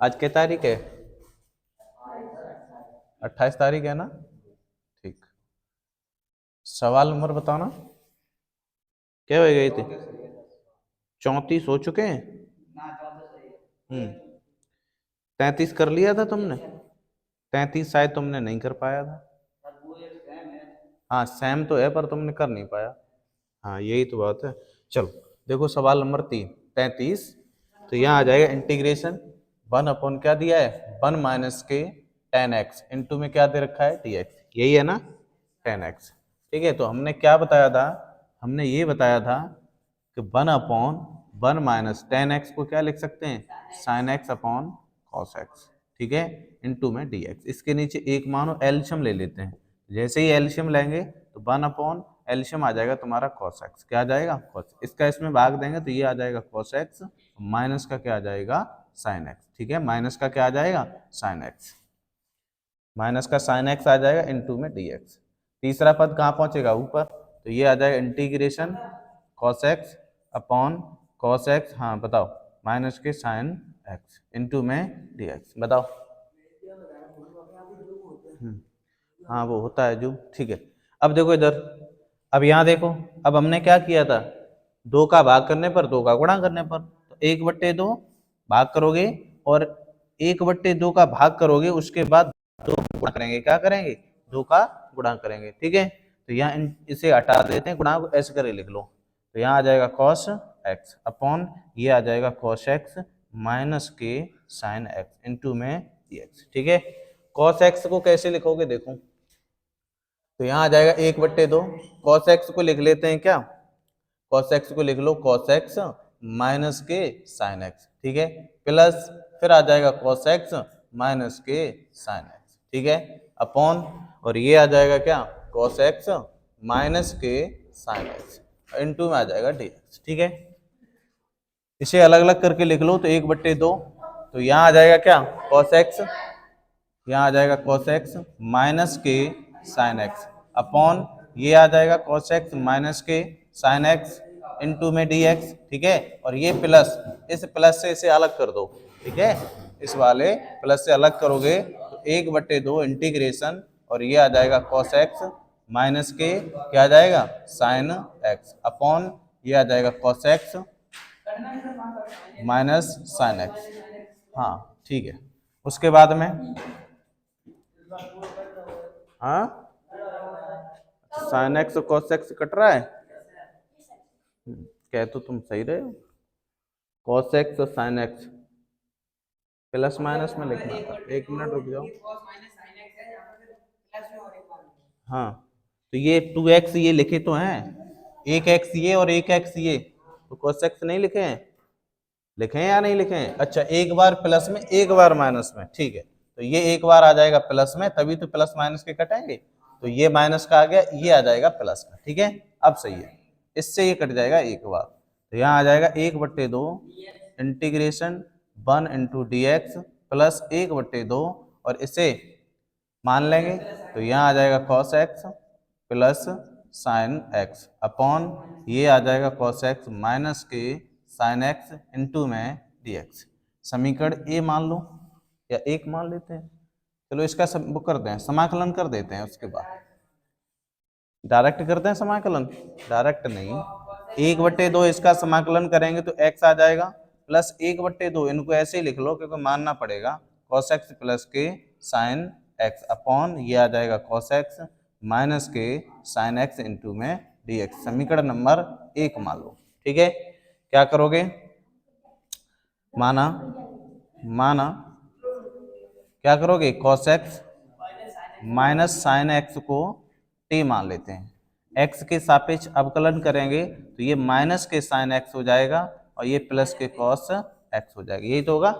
आज क्या तारीख है? 28 तारीख है ना? ठीक। सवाल नंबर बताओ ना, क्या हो गई थी? 34 हो चुके हैं। 33 कर लिया था तुमने? 33 शायद तुमने नहीं कर पाया था। हाँ सेम तो है पर तुमने कर नहीं पाया। हाँ यही तो बात है। चलो देखो सवाल नंबर 3, 33। तो यहाँ आ जाएगा इंटीग्रेशन 1 क्या दिया है, 1 - के 10x इंटू में क्या दे रखा है, dx। यही है ना, 10x। ठीक है, तो हमने क्या बताया था, हमने ये बताया था कि 1/1 - 10x को क्या लिख सकते हैं, sin x upon cos x। ठीक है, इंटू में dx। इसके नीचे एक मानो एल्शियम ले लेते हैं। जैसे ही एल्शियम लेंगे तो 1 एल्शियम आ जाएगा तुम्हारा cos x। क्या आ जाएगा, cos। इसका इसमें भाग देंगे तो ये आ जाएगा cos x, माइनस का क्या आ जाएगा, sin x। ठीक है, माइनस का क्या आ जाएगा, sin x। माइनस का sin x आ जाएगा इंटू में dx। तीसरा पद कहाँ पहुंचेगा, ऊपर। तो ये आ जाएगा integration cos x upon cos x, हाँ बताओ, माइनस के sin x इंटू में dx। बताओ। हाँ वो होता है जो, ठीक है। अब देखो इधर, अब यहाँ देखो, अब हमने क्या किया था, 2 का भाग करने पर 2 का गुणा करने पर, तो 1/2 भाग करोगे और 1/2 का भाग करोगे, उसके बाद 2 गुणा करेंगे, क्या करेंगे, 2 का गुणा करेंगे। ठीक है, तो यहाँ इसे हटा देते हैं, गुणा को ऐसे करके लिख लो। तो यहाँ आ जाएगा cos x अपॉन ये आ जाएगा cos x माइनस के sin x इंटू में dx। ठीक है, cos x को कैसे लिखोगे देखो, तो यहाँ आ जाएगा 1/2, cos x को लिख लेते हैं क्या, cos x को लिख लो cos x माइनस के sin x। ठीक है, प्लस फिर आ जाएगा cos x माइनस के sin x। ठीक है, अपॉन और ये आ जाएगा क्या, cos x माइनस के sin x इंटू में आ जाएगा dx। ठीक है, इसे अलग अलग करके लिख लो, तो 1/2, तो यहाँ आ जाएगा क्या, cos x, यहाँ आ जाएगा cos x माइनस के sin x अपॉन ये आ जाएगा cos x माइनस के sin x इंटू में dx। ठीक है, और ये प्लस, इस प्लस से इसे अलग कर दो। ठीक है, इस वाले प्लस से अलग करोगे तो 1/2 इंटीग्रेशन और ये आ जाएगा cos x माइनस के क्या आ जाएगा sin x अपॉन ये आ जाएगा cos x minus sin x। हाँ ठीक है, उसके बाद में, हाँ sin x और cos x कट रहा है, कह तो तुम सही रहे हो, cos x और sin x प्लस माइनस में लिखना था। 1 मिनट रुक जाओ। हाँ तो ये 2x ये लिखे तो हैं, 1x ये और 1x ये, तो cos x नहीं लिखे हैं, लिखे हैं या नहीं लिखे हैं। अच्छा, एक बार प्लस में एक बार माइनस में, ठीक है, तो ये एक बार आ जाएगा प्लस में, तभी तो प्लस माइनस के कटेंगे, तो ये माइनस का आ गया, ये आ जाएगा प्लस का। ठीक है, अब सही है, इससे ये कट जाएगा एक बार, तो यहाँ आ जाएगा 1/2 integration 1 into D x plus 1/2 और इसे मान लेंगे, तो यहाँ आ जाएगा cos x plus sin x upon ये आ जाएगा cos x माइनस के sin x इंटू में dx। समीकरण ए मान लो या एक मान लेते हैं, चलो इसका सब वो करते हैं, समाकलन कर देते हैं, उसके बाद डायरेक्ट करते हैं समाकलन, डायरेक्ट नहीं, 1/2 इसका समाकलन करेंगे तो x आ जाएगा प्लस 1/2, इनको ऐसे ही लिख लो क्योंकि मानना पड़ेगा, cos x प्लस के sin x अपॉन ये आ जाएगा cos x माइनस के sin x इंटू में dx। समीकरण नंबर 1 मान लो। ठीक है, क्या करोगे, माना माना क्या करोगे, cos x minus sine x को t मान लेते हैं, x के सापेक्ष अवकलन करेंगे तो ये माइनस के साइन x हो जाएगा और ये प्लस के cos x हो जाएगा, यही तो होगा।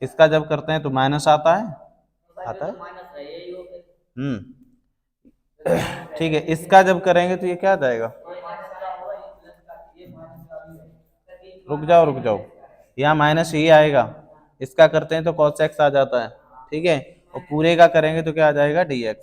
इसका जब करते हैं तो माइनस आता है, आता है, ठीक है, इसका जब करेंगे तो ये क्या आ जाएगा, रुक जाओ रुक जाओ, यहाँ माइनस ये आएगा, इसका करते हैं तो cos x आ जाता है। ठीक है, और पूरे का करेंगे तो क्या आ जाएगा dx,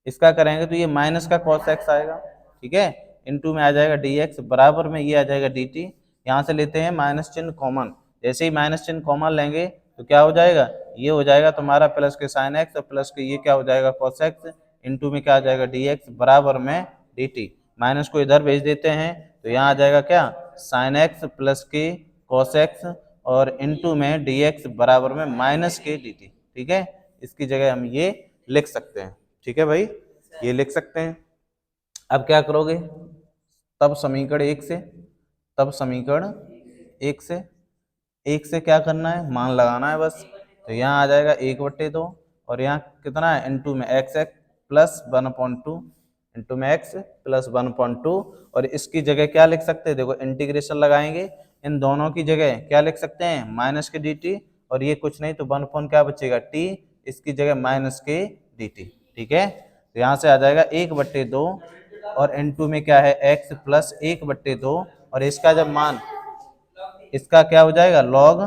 इसका करेंगे तो ये माइनस का cos x आएगा। ठीक है, इनटू में आ जाएगा dx बराबर में ये आ जाएगा dt, यहाँ से लेते हैं माइनस चिन्ह कॉमन, जैसे ही माइनस चिन्ह कॉमन लेंगे तो क्या हो जाएगा, ये हो जाएगा तुम्हारा प्लस के साइन एक्स और प्लस के ये क्या हो जाएगा कॉस एक्स, इनटू में क्या आ जाएगा डी एक्स बराबर में डी टी। माइनस को इधर भेज देते हैं तो यहाँ आ जाएगा क्या साइन एक्स प्लस के कॉस एक्स और इनटू में डी एक्स बराबर में माइनस के डी टी। ठीक है, इसकी जगह हम ये लिख सकते हैं। ठीक है भाई, ये लिख सकते हैं। अब क्या करोगे, तब समीकरण एक से क्या करना है, मान लगाना है बस। तो यहाँ आ जाएगा 1/2 और यहाँ कितना है इनटू में एक्स एक्स प्लस 1/2 इंटू में एक्स प्लस 1/2 और इसकी जगह क्या लिख सकते हैं, देखो इंटीग्रेशन लगाएंगे, इन दोनों की जगह क्या लिख सकते हैं माइनस के डी टी और ये कुछ नहीं तो 1 क्या बचेगा टी, इसकी जगह माइनस के डी टी। ठीक है, तो यहाँ से आ जाएगा 1/2 और इनटू में क्या है एक्स प्लस 1/2 और इसका जब मान इसका क्या हो जाएगा लॉग,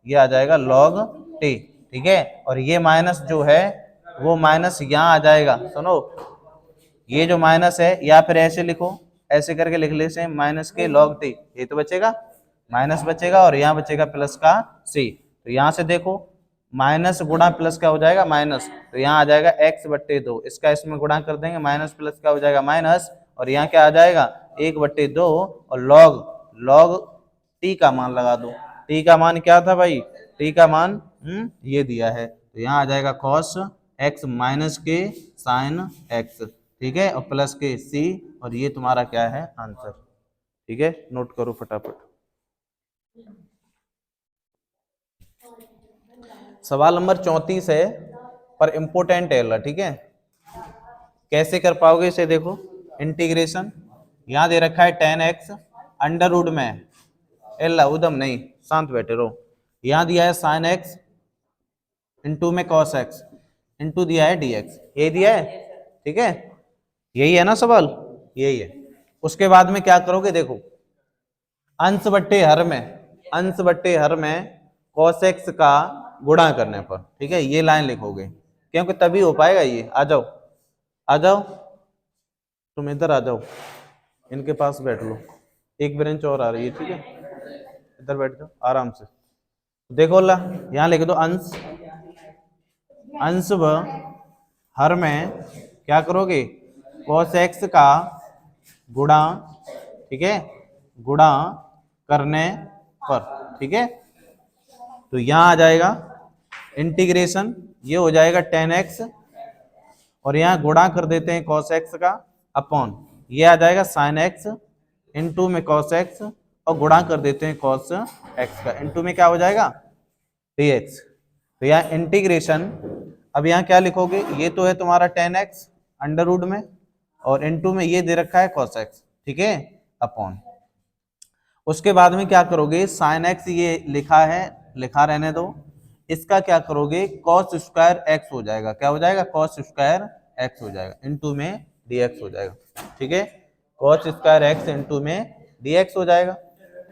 ये आ जाएगा लॉग टी। ठीक है, और ये माइनस जो है वो माइनस यहाँ आ जाएगा, सुनो ये जो माइनस है या फिर ऐसे लिखो, ऐसे करके लिख लेते हैं माइनस के लॉग टी, ये तो बचेगा माइनस बचेगा और यहाँ बचेगा प्लस का सी। तो यहाँ से देखो माइनस गुणा प्लस क्या हो जाएगा माइनस, तो यहाँ आ जाएगा x/2, इसका इसमें गुणा कर देंगे माइनस प्लस क्या हो जाएगा माइनस और यहाँ क्या आ जाएगा 1/2 और लॉग टी का मान लगा दो। टी का मान क्या था भाई, टी का मान ये दिया है, तो यहाँ आ जाएगा cos x माइनस के साइन x। ठीक है, और प्लस के सी और ये तुम्हारा क्या है आंसर। ठीक है, नोट करो फटाफट। सवाल नंबर 34 है पर इम्पोर्टेंट है। ठीक है, कैसे कर पाओगे इसे, देखो इंटीग्रेशन यहाँ दे रखा है tan x अंडर रूट में एल्ला उदम नहीं शांत बैठे रहो, यहाँ दिया है साइन x इंटू में cos x इंटू दिया है dx, यही दिया है। ठीक है, यही है ना सवाल, यही है। उसके बाद में क्या करोगे, देखो अंश बट्टे हर में cos x का गुणा करने पर, ठीक है ये लाइन लिखोगे क्योंकि तभी हो पाएगा ये। आ जाओ तुम इधर आ जाओ, इनके पास बैठ लो, एक ब्रेंच और आ रही है। ठीक है, इधर बैठ जाओ आराम से। देखो ला यहाँ लिख दो अंश व हर में क्या करोगे cos x का गुणा, ठीक है गुणा करने पर। ठीक है, तो यहाँ आ जाएगा इंटीग्रेशन, ये हो जाएगा tan x और यहाँ गुणा कर देते हैं cos x का अपॉन ये आ जाएगा sin x इंटू में cos x और गुणा कर देते हैं cos x का इंटू में क्या हो जाएगा dx। तो यहाँ इंटीग्रेशन, अब यहाँ क्या लिखोगे, ये तो है तुम्हारा tan x अंडर रूट में और इंटू में ये दे रखा है cos x। ठीक है, अपॉन उसके बाद में क्या करोगे sin x ये लिखा रहने दो, इसका क्या करोगे cos स्क्वायर x हो जाएगा, क्या हो जाएगा cos स्क्वायर x हो जाएगा इंटू में dx हो जाएगा। ठीक है, cos स्क्वायर x इंटू में dx हो जाएगा।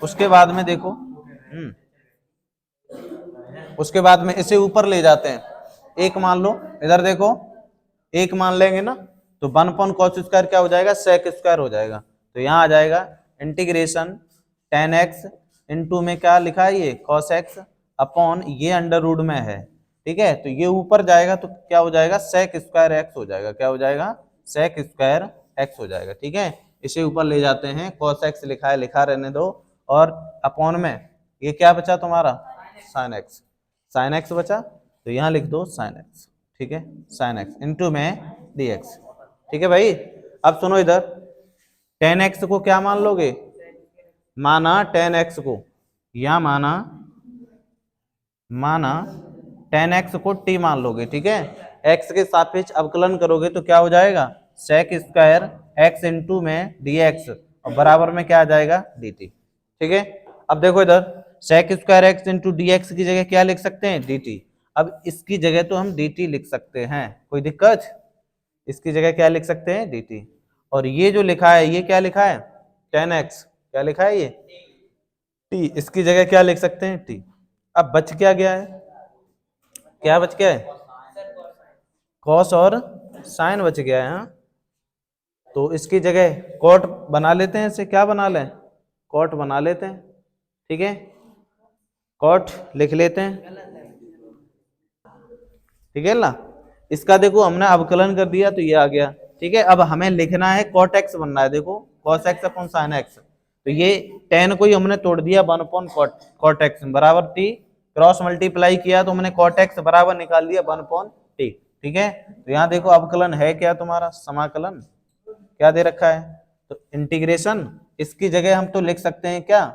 उसके बाद में देखो उसके बाद में इसे ऊपर ले जाते हैं, एक मान लो, इधर देखो एक मान लेंगे ना तो 1/cos स्क्वायर क्या हो जाएगा sec स्क्वायर हो जाएगा। तो यहाँ आ जाएगा इंटीग्रेशन tan x इंटू में क्या लिखा है ये cos x अपॉन ये अंडर रूट में है। ठीक है, तो ये ऊपर जाएगा तो क्या हो जाएगा sec स्क्वायर x हो जाएगा, क्या हो जाएगा sec स्क्वायर x हो जाएगा। ठीक है, इसे ऊपर ले जाते हैं, cos x लिखा है लिखा रहने दो और अपॉन में ये क्या बचा तुम्हारा sin x बचा, तो यहाँ लिख दो sin x। ठीक है, sin x इंटू में dx। ठीक है भाई, अब सुनो इधर tan x को क्या मान लोगे, माना tan x को, या माना tan x को t मान लोगे। ठीक है, x के सापेक्ष अवकलन करोगे तो क्या हो जाएगा sec स्क्वायर x इंटू में dx और बराबर में क्या आ जाएगा dt। ठीक है, अब देखो इधर sec square x into dx की जगह क्या लिख सकते हैं dt। अब इसकी जगह तो हम dt लिख सकते हैं, कोई दिक्कत, इसकी जगह क्या लिख सकते हैं dt। और ये जो लिखा है ये क्या लिखा है tan x, क्या लिखा है ये t, इसकी जगह क्या लिख सकते हैं t। अब बच क्या गया है, क्या बच गया है cos और sin बच गया है। हाँ, तो इसकी जगह cot बना लेते हैं, इसे क्या बना लें cot बना लेते हैं। ठीक है, कॉट लिख लेते हैं, ठीक है ना। इसका देखो हमने अवकलन कर दिया तो ये आ गया, ठीक है। अब हमें लिखना है कॉट एक्स बनना है, देखो cos x upon sine x, तो ये टेन को ही हमने तोड़ दिया, 1 अपॉन कॉट एक्स बराबर टी, क्रॉस मल्टीप्लाई किया तो हमने कॉट एक्स बराबर निकाल दिया 1 अपॉन टी, ठीक है। तो यहाँ देखो अवकलन है क्या तुम्हारा, समाकलन क्या दे रखा है, तो इंटीग्रेशन, इसकी जगह हम तो लिख सकते हैं क्या,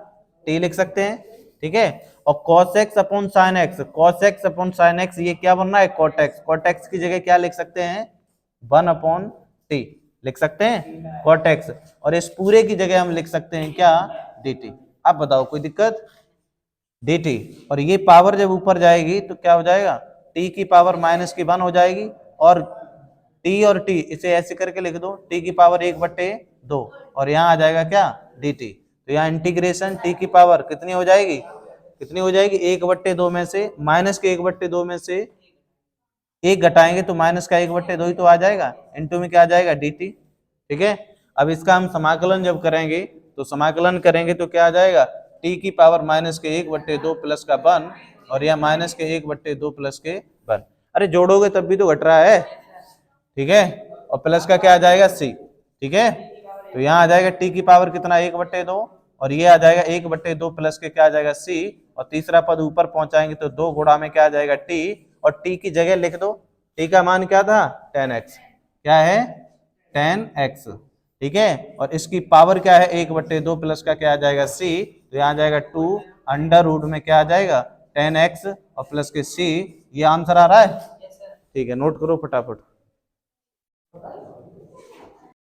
टी लिख सकते हैं, ठीक है। और cos x upon sine x, cos x upon sine x ये क्या बन रहा है, cot x, cot x की जगह क्या लिख सकते हैं, 1 अपॉन टी लिख सकते हैं cot x, और इस पूरे की जगह हम लिख सकते हैं क्या, dt। अब बताओ कोई दिक्कत, dt, और ये पावर जब ऊपर जाएगी तो क्या हो जाएगा, t की पावर माइनस की 1 हो जाएगी, और t और t इसे ऐसे करके लिख दो, t की पावर 1/2, और यहाँ आ जाएगा क्या, dt। तो यहाँ इंटीग्रेशन t की पावर कितनी हो जाएगी, कितनी हो जाएगी, 1/2 में से माइनस के 1/2 में से एक घटाएंगे तो माइनस का 1/2 ही तो आ जाएगा, इनटू में क्या आ जाएगा, dt, ठीक है। अब इसका हम समाकलन जब करेंगे तो समाकलन करेंगे तो क्या आ जाएगा, t की पावर माइनस के 1/2 प्लस का 1, और यह माइनस के 1/2 प्लस के 1, अरे जोड़ोगे तब भी तो घट रहा है, ठीक है। और प्लस का क्या आ जाएगा, c, ठीक है। तो यहाँ आ जाएगा t की पावर कितना, 1/2, और ये आ जाएगा 1/2 प्लस के क्या आ जाएगा, c, और तीसरा पद ऊपर पहुंचाएंगे तो 2 गुणा में क्या आ जाएगा, t, और t की जगह लिख दो, t का मान क्या था, 10x, क्या है, 10x, ठीक है। और इसकी पावर क्या है, 1/2 प्लस का क्या आ जाएगा, c, तो यहाँ आ जाएगा 2 अंडर रूट में क्या आ जाएगा, 10x और प्लस के c, ये आंसर आ रहा है, ठीक है। नोट करो फटाफट।